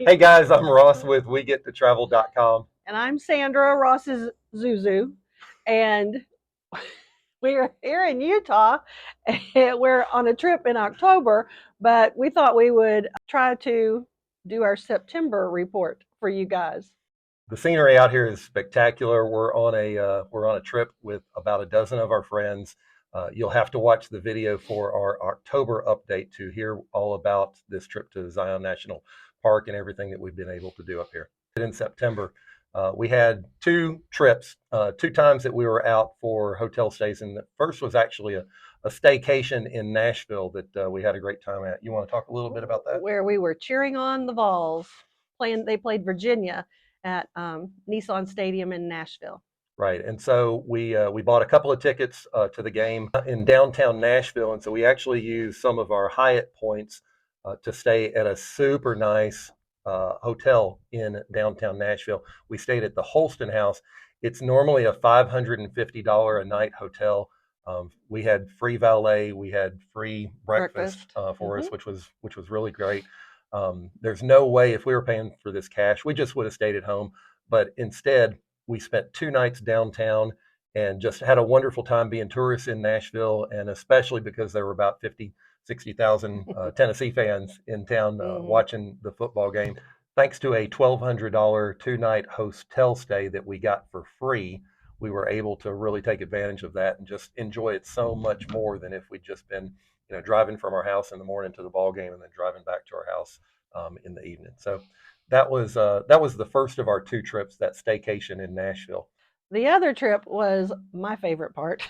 Hey guys, I'm Ross with WeGetToTravel.com. And I'm Sandra, Ross's Zuzu. And we're here in Utah. We're on a trip in October, but we thought we would try to do our September report for you guys. The scenery out here is spectacular. We're on a trip with about a dozen of our friends. You'll have to watch the video for our October update to hear all about this trip to Zion National Park and everything that we've been able to do up here. In September, we had two trips, two times that we were out for hotel stays, and the first was actually a staycation in Nashville that we had a great time at. You want to talk a little bit about that? Where we were cheering on the Vols. They played Virginia at Nissan Stadium in Nashville. Right, and so we bought a couple of tickets to the game in downtown Nashville, and so we actually used some of our Hyatt points to stay at a super nice hotel in downtown Nashville. We stayed at the Holston House. It's normally a $550 a night hotel. We had free valet, we had free breakfast for us, which was really great. There's no way if we were paying for this cash, we just would have stayed at home, but instead we spent 2 nights downtown and just had a wonderful time being tourists in Nashville, and especially because there were about 50, 60,000 Tennessee fans in town watching the football game. Thanks to a $1,200 2-night hotel stay that we got for free, we were able to really take advantage of that and just enjoy it so much more than if we'd just been, driving from our house in the morning to the ball game and then driving back to our house in the evening. So that was the first of our two trips, that staycation in Nashville. The other trip was my favorite part.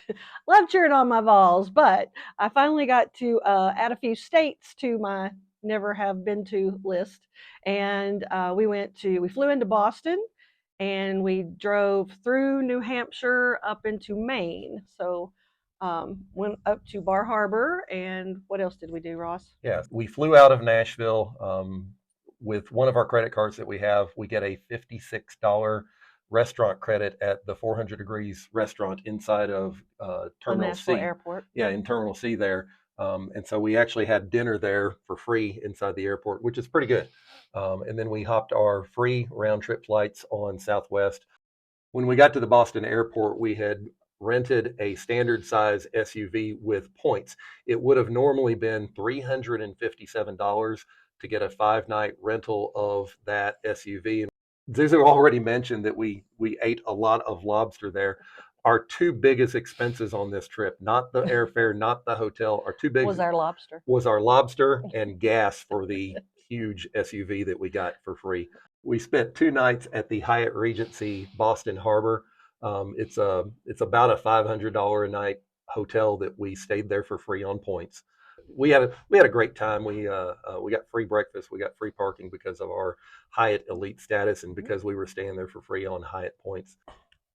Love cheering on my Vols, but I finally got to add a few states to my never have been to list. And we flew into Boston and we drove through New Hampshire up into Maine. So went up to Bar Harbor. And what else did we do, Ross? Yeah, we flew out of Nashville with one of our credit cards that we have. We get a $56 restaurant credit at the 400 Degrees restaurant inside of Terminal Nashville C. Airport. Yeah, in Terminal C there. And so we actually had dinner there for free inside the airport, which is pretty good. And then we hopped our free round trip flights on Southwest. When we got to the Boston airport, we had rented a standard size SUV with points. It would have normally been $357 to get a 5-night rental of that SUV. And Zuzu already mentioned that we ate a lot of lobster there. Our two biggest expenses on this trip, not the airfare, not the hotel, our two Was our lobster. was our lobster and gas for the huge SUV that we got for free. We spent 2 nights at the Hyatt Regency Boston Harbor. It's about a $500 a night hotel that we stayed there for free on points. We had a great time. We got free breakfast, we got free parking because of our Hyatt Elite status and because we were staying there for free on Hyatt points.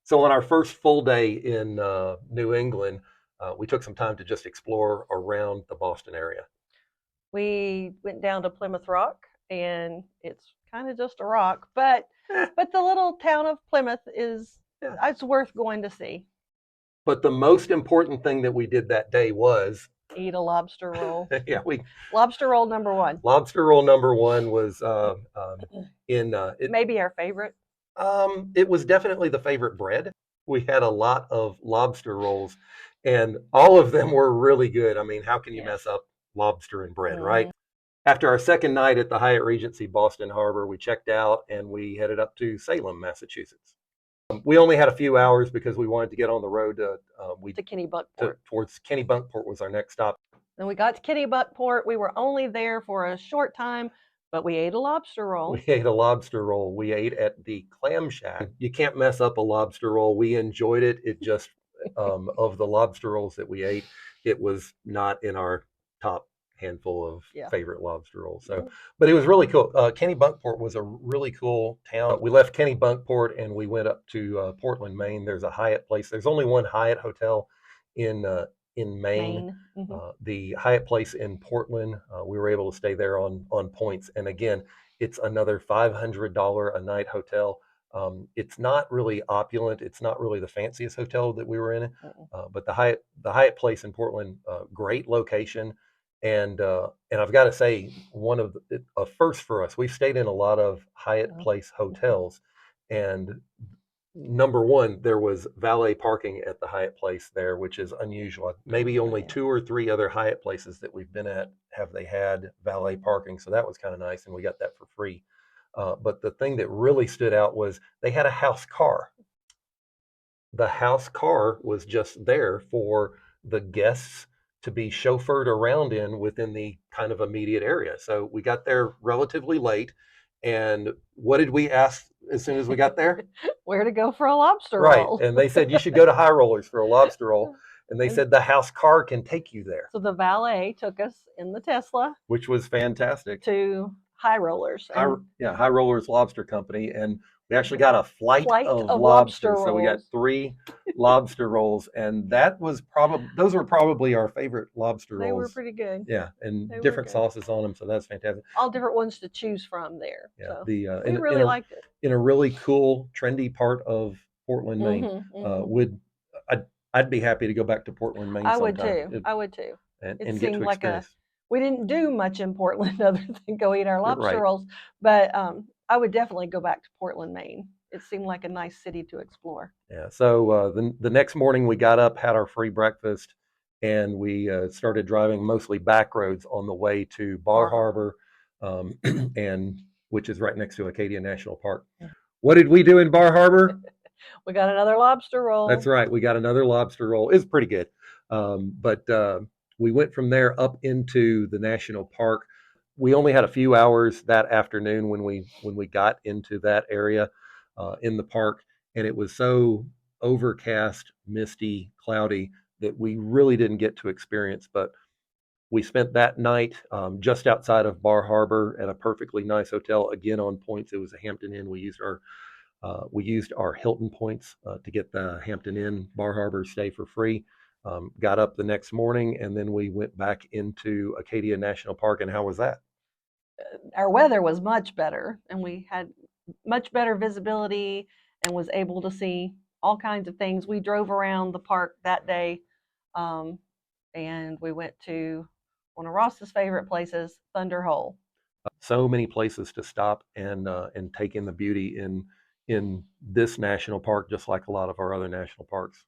So on our first full day in New England, we took some time to just explore around the Boston area. We went down to Plymouth Rock, and it's kind of just a rock, but the little town of Plymouth is it's worth going to see. But the most important thing that we did that day was Eat a lobster roll. we Lobster roll number one. lobster roll number one was Maybe our favorite. it was definitely the favorite bread. We had a lot of lobster rolls, and all of them were really good. I mean, how can you mess up lobster and bread, right? After our second night at the Hyatt Regency Boston Harbor, we checked out and we headed up to Salem, Massachusetts. We only had a few hours because we wanted to get on the road to Kennebunkport. towards Kennebunkport was our next stop. Then we got to Kennebunkport. We were only there for a short time, but we ate a lobster roll. We ate a lobster roll. We ate at the Clam Shack. You can't mess up a lobster roll. We enjoyed it. It just of the lobster rolls that we ate, it was not in our top handful of favorite lobster rolls. So, but it was really cool. Kennebunkport was a really cool town. We left Kennebunkport and we went up to Portland, Maine. There's a Hyatt place. There's only one Hyatt hotel in Maine. The Hyatt place in Portland, we were able to stay there on points. And again, it's another $500 a night hotel. It's not really opulent. It's not really the fanciest hotel that we were in, but the Hyatt place in Portland, great location. And I've got to say, one of a first for us. We've stayed in a lot of Hyatt Place hotels, and number one, there was valet parking at the Hyatt Place there, which is unusual. Maybe only 2 or 3 other Hyatt places that we've been at have they had valet parking, so that was kind of nice, and we got that for free. But the thing that really stood out was they had a house car. The house car was just there for the guests to be chauffeured around in within the kind of immediate area. So we got there relatively late. And what did we ask as soon as we got there? Where to go for a lobster Right. roll. And they said, you should go to High Rollers for a lobster roll. And they said the house car can take you there. So the valet took us in the Tesla, which was fantastic, to High Rollers. High Rollers Lobster Company. And we actually got a flight of lobster lobsters. So we got 3 lobster rolls, and those were probably our favorite lobster rolls. They were pretty good. Yeah, and different sauces on them, so that's fantastic. All different ones to choose from there. Yeah, so we really liked it. In a really cool, trendy part of Portland, Maine. I'd be happy to go back to Portland, Maine. I would too. And it get seemed to like experience. We didn't do much in Portland other than go eat our lobster rolls, but I would definitely go back to Portland, Maine. It seemed like a nice city to explore. Yeah. So the next morning we got up, had our free breakfast, and we started driving mostly back roads on the way to Bar Harbor, and which is right next to Acadia National Park. What did we do in Bar Harbor? We got another lobster roll. That's right. We got another lobster roll. It's pretty good. But we went from there up into the national park. We only had a few hours that afternoon when we got into that area in the park, and it was so overcast, misty, cloudy that we really didn't get to experience. But we spent that night just outside of Bar Harbor at a perfectly nice hotel, again on points. It was a Hampton Inn. We used our Hilton points to get the Hampton Inn Bar Harbor stay for free. Got up the next morning, and then we went back into Acadia National Park. And how was that? Our weather was much better, and we had much better visibility and was able to see all kinds of things. We drove around the park that day, and we went to one of Ross's favorite places, Thunder Hole. So many places to stop and take in the beauty in this national park, just like a lot of our other national parks.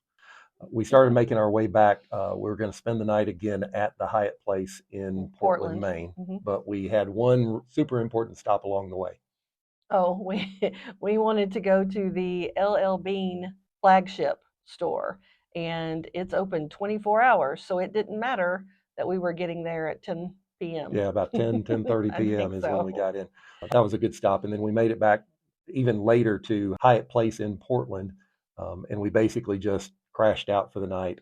We started making our way back. We were going to spend the night again at the Hyatt Place in Portland, Maine, but we had one super important stop along the way. Oh, we wanted to go to the LL Bean flagship store, and it's open 24 hours, so it didn't matter that we were getting there at 10 p.m. Yeah, about 10:30 p.m. is when we got in. That was a good stop, and then we made it back even later to Hyatt Place in Portland, and we basically just crashed out for the night.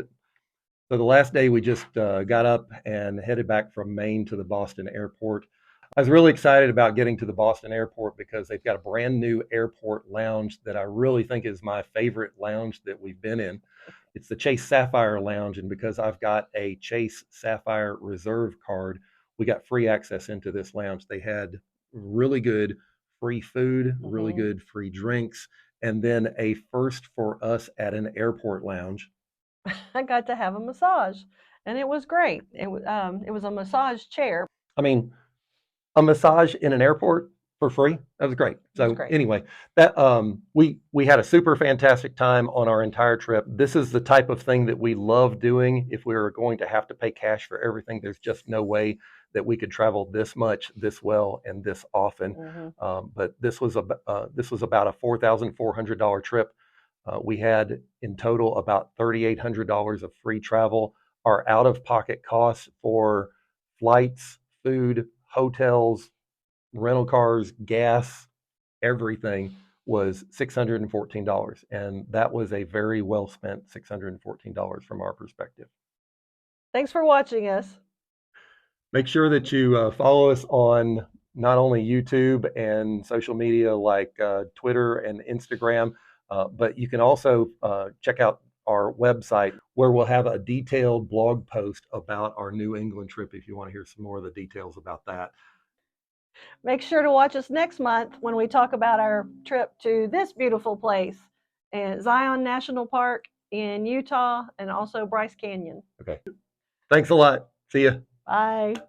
So the last day we just got up and headed back from Maine to the Boston airport. I was really excited about getting to the Boston airport because they've got a brand new airport lounge that I really think is my favorite lounge that we've been in. It's the Chase Sapphire Lounge, and because I've got a Chase Sapphire Reserve card, we got free access into this lounge. They had really good free food, really good free drinks, and then a first for us at an airport lounge. I got to have a massage, and it was great. It was a massage chair. I mean, a massage in an airport for free. That was great. So anyway, that we had a super fantastic time on our entire trip. This is the type of thing that we love doing. If we were going to have to pay cash for everything, there's just no way that we could travel this much, this well, and this often. But this was about a $4,400 trip. We had in total about $3,800 of free travel. Our out-of-pocket costs for flights, food, hotels, rental cars, gas, everything was $614. And that was a very well spent $614 from our perspective. Thanks for watching us. Make sure that you follow us on not only YouTube and social media like Twitter and Instagram, but you can also check out our website where we'll have a detailed blog post about our New England trip if you want to hear some more of the details about that. Make sure to watch us next month when we talk about our trip to this beautiful place, Zion National Park in Utah, and also Bryce Canyon. Okay. Thanks a lot. See ya. Bye.